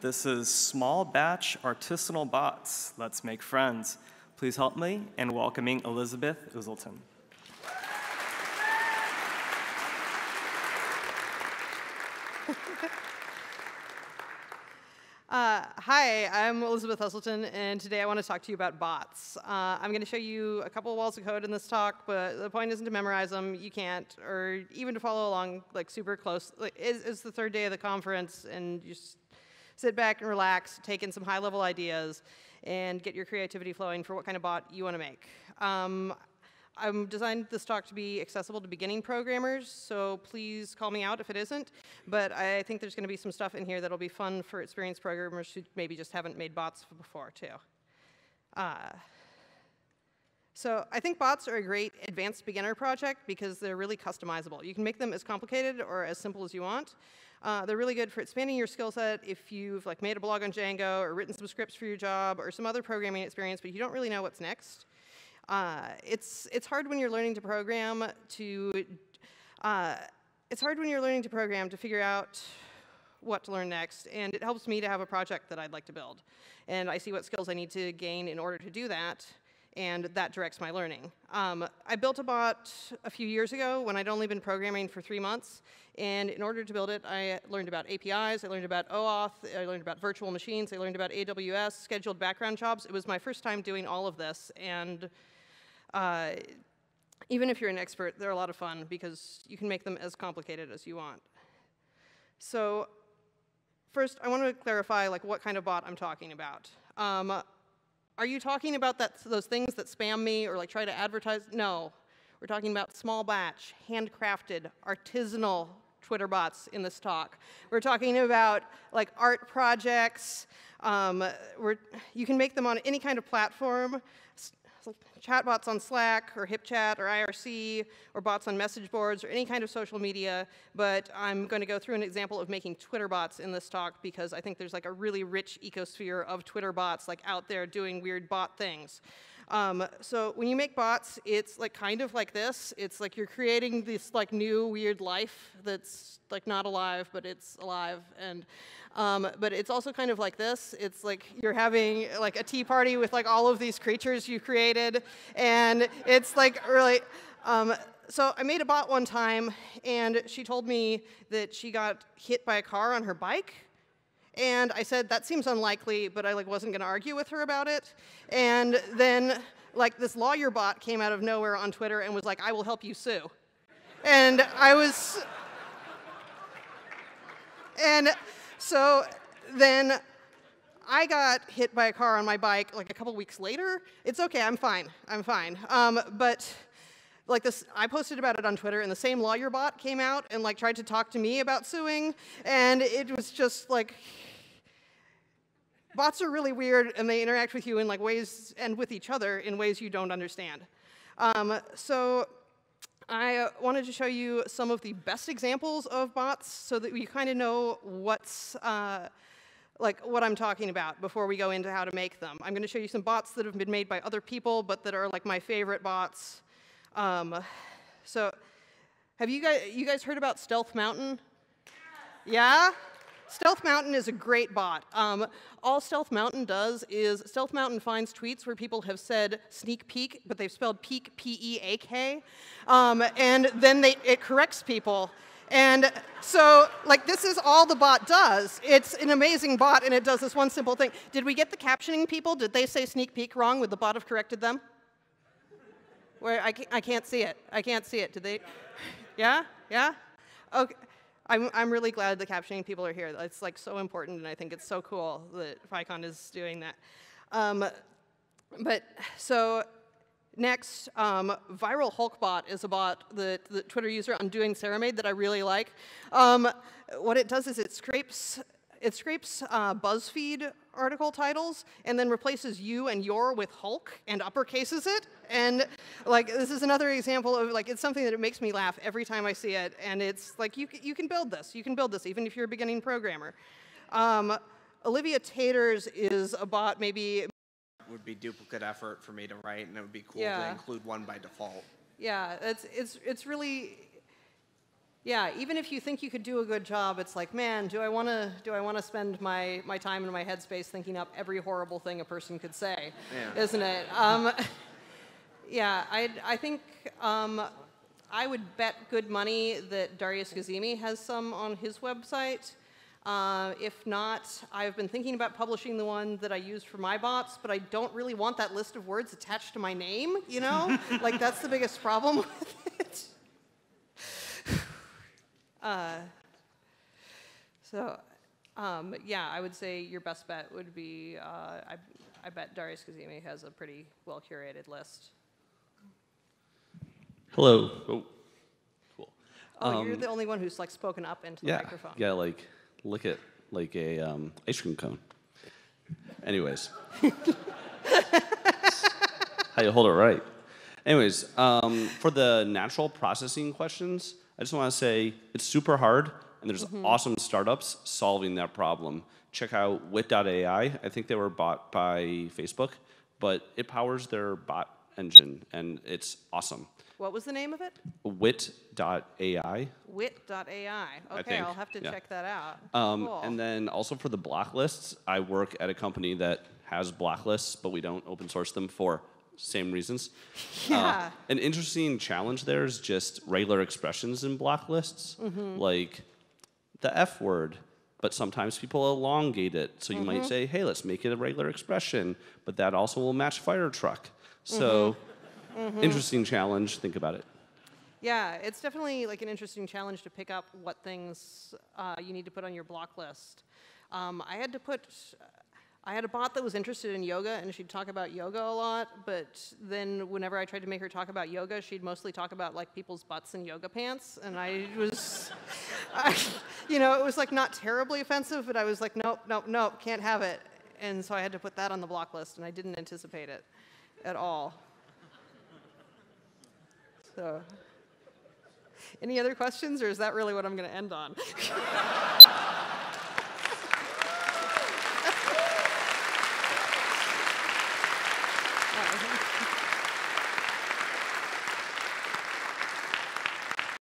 This is Small Batch Artisanal Bots. Let's make friends. Please help me in welcoming Elizabeth Uzelton. Hi, I'm Elizabeth Uzelton, and today I want to talk to you about bots. I'm going to show you a couple of walls of code in this talk, but the point isn't to memorize them. You can't, or even to follow along like super close. Like, it's the third day of the conference, and you just sit back and relax, take in some high-level ideas, and get your creativity flowing for what kind of bot you want to make. I've designed this talk to be accessible to beginning programmers, so please call me out if it isn't. But I think there's going to be some stuff in here that'll be fun for experienced programmers who maybe just haven't made bots before, too. So I think bots are a great advanced beginner project because they're really customizable. You can make them as complicated or as simple as you want. They're really good for expanding your skill set if you've made a blog on Django or written some scripts for your job or some other programming experience, but you don't really know what's next. It's hard when you're learning to program to figure out what to learn next, and it helps me to have a project that I'd like to build. And I see what skills I need to gain in order to do that, and that directs my learning. I built a bot a few years ago when I'd only been programming for 3 months, and in order to build it, I learned about APIs, I learned about OAuth, I learned about virtual machines, I learned about AWS, scheduled background jobs. It was my first time doing all of this, and even if you're an expert, they're a lot of fun because you can make them as complicated as you want. So first, I want to clarify what kind of bot I'm talking about. Are you talking about those things that spam me or try to advertise? No. We're talking about small batch, handcrafted, artisanal Twitter bots in this talk. We're talking about art projects. You can make them on any kind of platform. Chatbots on Slack or HipChat or IRC or bots on message boards or any kind of social media, but I'm going to go through an example of making Twitter bots in this talk because I think there's a really rich ecosphere of Twitter bots out there doing weird bot things. So when you make bots, it's kind of like this. It's you're creating this new weird life that's not alive, but it's alive. And but it's also kind of like this. It's you're having a tea party with all of these creatures you created, and it's really. So I made a bot one time, and she told me that she got hit by a car on her bike. And I said, that seems unlikely, but I wasn't going to argue with her about it. And then this lawyer bot came out of nowhere on Twitter and was like, I will help you sue. And so then I got hit by a car on my bike a couple weeks later. It's okay, I'm fine, but I posted about it on Twitter, and the same lawyer bot came out and tried to talk to me about suing, and it was just bots are really weird, and they interact with you in ways, and with each other in ways you don't understand. So I wanted to show you some of the best examples of bots so that you kind of know what's what I'm talking about before we go into how to make them. I'm going to show you some bots that have been made by other people, but that are my favorite bots. So have you guys heard about Stealth Mountain? Yeah? Stealth Mountain is a great bot. All Stealth Mountain does is Stealth Mountain finds tweets where people have said sneak peek, but they've spelled peek, P-E-A-K, and then it corrects people. And so, this is all the bot does. It's an amazing bot, and it does this one simple thing. Did we get the captioning people? Did they say sneak peek wrong? Would the bot have corrected them? Where I can't see it. I can't see it. Did they? Yeah? Yeah? Okay. I'm really glad the captioning people are here. It's so important, and I think it's so cool that PyCon is doing that. But so next, Viral Hulkbot is a bot that the Twitter user Undoing Sarah made that I really like. What it does is it scrapes BuzzFeed article titles and then replaces you and your with Hulk and uppercases it. And this is another example of it's something that it makes me laugh every time I see it. And it's you can build this. You can build this even if you're a beginning programmer. Olivia Taters is a bot maybe. Would be duplicate effort for me to write, and it would be cool Yeah. to include one by default. Yeah, it's really. Yeah, even if you think you could do a good job, it's like, man, do I want to spend my time and my headspace thinking up every horrible thing a person could say, Yeah. isn't it? Yeah, I think I would bet good money that Darius Kazemi has some on his website. If not, I've been thinking about publishing the one that I use for my bots, but I don't really want that list of words attached to my name, you know? Like, that's the biggest problem with it. Yeah, I would say your best bet would be, I bet Darius Kazemi has a pretty well-curated list. Hello. Oh, cool. Oh, you're the only one who's like spoken up into the microphone. Yeah, like lick it like a ice cream cone. Anyways, how you hold it right. Anyways, for the natural processing questions, I just want to say it's super hard, and there's awesome startups solving that problem. Check out Wit.ai. I think they were bought by Facebook, but it powers their bot engine, and it's awesome. What was the name of it? Wit.ai. Wit.ai. Okay, think, I'll have to yeah. check that out. Cool. And then also for the block lists, I work at a company that has block lists, but we don't open source them for same reasons. Yeah. An interesting challenge there is just regular expressions in block lists, like the F word, but sometimes people elongate it. So you might say, hey, let's make it a regular expression, but that also will match fire truck. So interesting challenge, think about it. Yeah, it's definitely like an interesting challenge to pick up what things you need to put on your block list. I had a bot that was interested in yoga, and she'd talk about yoga a lot, but then whenever I tried to make her talk about yoga, she'd mostly talk about like people's butts in yoga pants, and it was like not terribly offensive, but I was like, nope, can't have it. And so I had to put that on the block list, and I didn't anticipate it at all. So, any other questions, or is that really what I'm going to end on?